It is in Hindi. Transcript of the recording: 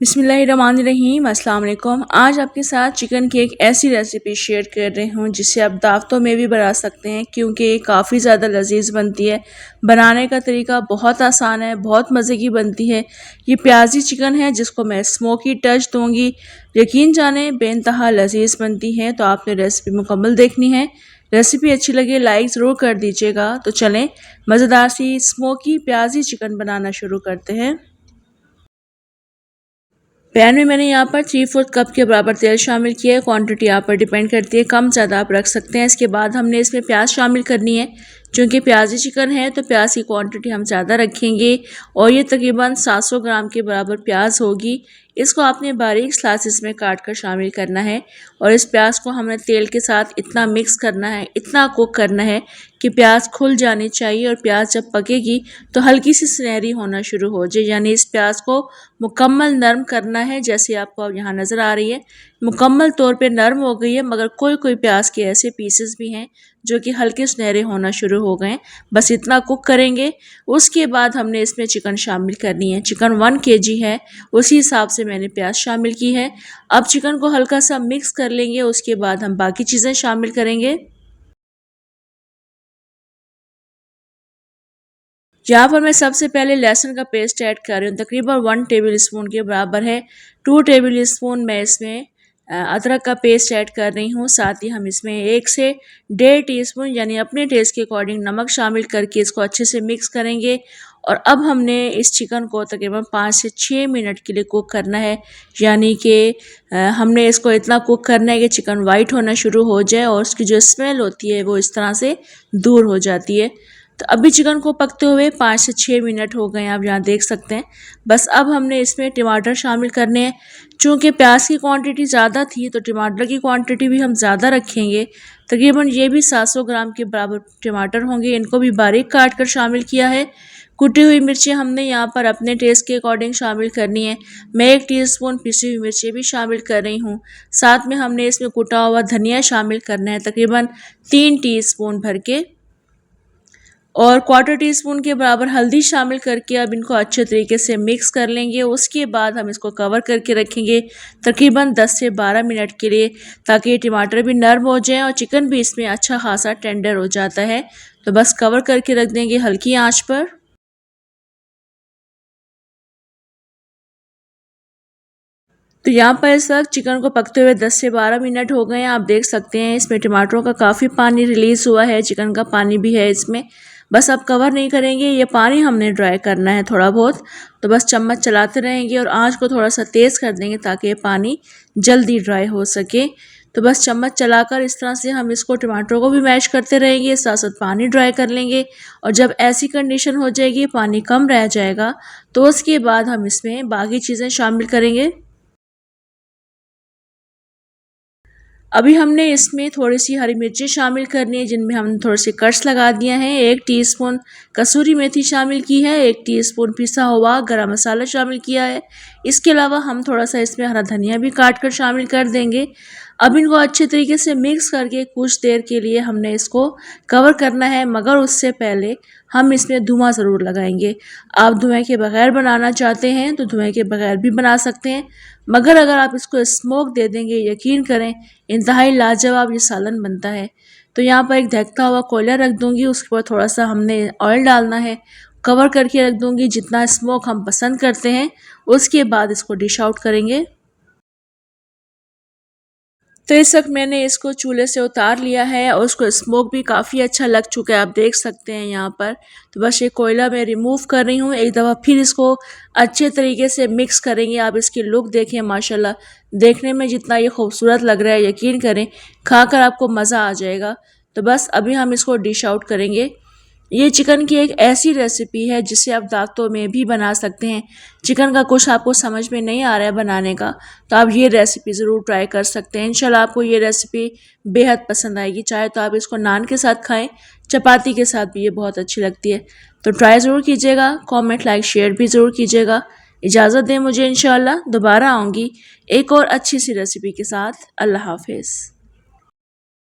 बिस्मिल्लाहिर्रहमानिर्रहीम अस्सलाम वालेकुम। आज आपके साथ चिकन की एक ऐसी रेसिपी शेयर कर रही हूँ जिसे आप दावतों में भी बना सकते हैं क्योंकि ये काफ़ी ज़्यादा लजीज बनती है। बनाने का तरीका बहुत आसान है, बहुत मज़े की बनती है। ये प्याजी चिकन है जिसको मैं स्मोकी टच दूँगी। यकीन जाने बेइंतहा लजीज बनती है। तो आपने रेसिपी मुकम्मल देखनी है। रेसिपी अच्छी लगे लाइक ज़रूर कर दीजिएगा। तो चलें मज़ेदार सी स्मोकी प्याजी चिकन बनाना शुरू करते हैं। पैन में मैंने यहाँ पर 3/4 कप के बराबर तेल शामिल किया है। क्वांटिटी आप पर डिपेंड करती है, कम ज़्यादा आप रख सकते हैं। इसके बाद हमने इसमें प्याज शामिल करनी है। चूँकि प्याजी चिकन है तो प्याज की क्वांटिटी हम ज़्यादा रखेंगे और ये तकरीबन 700 ग्राम के बराबर प्याज होगी। इसको आपने बारीक स्लाइसेस में काट कर शामिल करना है और इस प्याज को हमने तेल के साथ इतना मिक्स करना है, इतना कुक करना है कि प्याज खुल जानी चाहिए और प्याज जब पकेगी तो हल्की सी सुनहरी होना शुरू हो जाए। यानी इस प्याज को मुकम्मल नरम करना है। जैसे आपको अब यहाँ नज़र आ रही है मुकम्मल तौर पे नरम हो गई है, मगर कोई कोई प्याज के ऐसे पीसेस भी हैं जो कि हल्के सुनहरे होना शुरू हो गए। बस इतना कुक करेंगे। उसके बाद हमने इसमें चिकन शामिल करनी है। चिकन 1 kg है, उसी हिसाब से मैंने प्याज शामिल की है। अब चिकन को हल्का सा मिक्स कर लेंगे। उसके बाद हम बाकी चीज़ें शामिल करेंगे। यहाँ पर मैं सबसे पहले लहसुन का पेस्ट ऐड कर रही हूँ, तकरीबन 1 टेबल स्पून के बराबर है। 2 टेबल स्पून मैं इसमें अदरक का पेस्ट ऐड कर रही हूँ। साथ ही हम इसमें 1 से 1.5 टीस्पून यानी अपने टेस्ट के अकॉर्डिंग नमक शामिल करके इसको अच्छे से मिक्स करेंगे। और अब हमने इस चिकन को तकरीबन 5 से 6 मिनट के लिए कुक करना है। यानी कि हमने इसको इतना कुक करना है कि चिकन वाइट होना शुरू हो जाए और उसकी जो स्मेल होती है वो इस तरह से दूर हो जाती है। तो अभी चिकन को पकते हुए 5 से 6 मिनट हो गए हैं, आप यहाँ देख सकते हैं। बस अब हमने इसमें टमाटर शामिल करने हैं। चूँकि प्याज की क्वांटिटी ज़्यादा थी तो टमाटर की क्वांटिटी भी हम ज़्यादा रखेंगे। तकरीबन ये भी 700 ग्राम के बराबर टमाटर होंगे। इनको भी बारीक काट कर शामिल किया है। कुटी हुई मिर्चें हमने यहाँ पर अपने टेस्ट के अकॉर्डिंग शामिल करनी है। मैं 1 टीस्पून पिसी हुई मिर्चें भी शामिल कर रही हूँ। साथ में हमने इसमें कुटा हुआ धनिया शामिल करना है, तकरीबन 3 टीस्पून भर के, और 1/4 टीस्पून के बराबर हल्दी शामिल करके अब इनको अच्छे तरीके से मिक्स कर लेंगे। उसके बाद हम इसको कवर करके रखेंगे तकरीबन 10 से 12 मिनट के लिए, ताकि ये टमाटर भी नरम हो जाए और चिकन भी इसमें अच्छा खासा टेंडर हो जाता है। तो बस कवर करके रख देंगे हल्की आंच पर। तो यहाँ पर इस वक्त चिकन को पकते हुए 10 से 12 मिनट हो गए हैं। आप देख सकते हैं इसमें टमाटरों का काफ़ी पानी रिलीज़ हुआ है, चिकन का पानी भी है इसमें। बस अब कवर नहीं करेंगे, ये पानी हमने ड्राई करना है थोड़ा बहुत। तो बस चम्मच चलाते रहेंगे और आंच को थोड़ा सा तेज़ कर देंगे ताकि ये पानी जल्दी ड्राई हो सके। तो बस चम्मच चलाकर इस तरह से हम इसको टमाटरों को भी मैश करते रहेंगे, साथ साथ पानी ड्राई कर लेंगे। और जब ऐसी कंडीशन हो जाएगी, पानी कम रह जाएगा, तो उसके बाद हम इसमें बाकी चीज़ें शामिल करेंगे। अभी हमने इसमें थोड़ी सी हरी मिर्ची शामिल करनी है, जिनमें हमने थोड़े से कट्स लगा दिए हैं। 1 टीस्पून कसूरी मेथी शामिल की है। 1 टीस्पून पिसा हुआ गरम मसाला शामिल किया है। इसके अलावा हम थोड़ा सा इसमें हरा धनिया भी काट कर शामिल कर देंगे। अब इनको अच्छे तरीके से मिक्स करके कुछ देर के लिए हमने इसको कवर करना है, मगर उससे पहले हम इसमें धुआं ज़रूर लगाएंगे। आप धुएं के बगैर बनाना चाहते हैं तो धुएं के बगैर भी बना सकते हैं, मगर अगर आप इसको स्मोक दे देंगे, यकीन करें इंतहाई लाजवाब ये सालन बनता है। तो यहाँ पर एक धकता हुआ कोयला रख दूँगी, उसके ऊपर थोड़ा सा हमने ऑयल डालना है, कवर करके रख दूँगी। जितना स्मोक हम पसंद करते हैं उसके बाद इसको डिश आउट करेंगे। तो इस वक्त मैंने इसको चूल्हे से उतार लिया है और उसको स्मोक भी काफ़ी अच्छा लग चुका है, आप देख सकते हैं यहाँ पर। तो बस ये कोयला मैं रिमूव कर रही हूँ। एक दफ़ा फिर इसको अच्छे तरीके से मिक्स करेंगे। आप इसकी लुक देखें, माशाल्लाह देखने में जितना ये खूबसूरत लग रहा है, यकीन करें खाकर आपको मज़ा आ जाएगा। तो बस अभी हम इसको डिश आउट करेंगे। ये चिकन की एक ऐसी रेसिपी है जिसे आप दावतों में भी बना सकते हैं। चिकन का कुछ आपको समझ में नहीं आ रहा है बनाने का, तो आप ये रेसिपी ज़रूर ट्राई कर सकते हैं। इंशाल्लाह आपको ये रेसिपी बेहद पसंद आएगी। चाहे तो आप इसको नान के साथ खाएं, चपाती के साथ भी ये बहुत अच्छी लगती है। तो ट्राई ज़रूर कीजिएगा, कमेंट लाइक शेयर भी ज़रूर कीजिएगा। इजाज़त दें मुझे, इंशाल्लाह दोबारा आऊँगी एक और अच्छी सी रेसिपी के साथ। अल्लाह हाफिज़।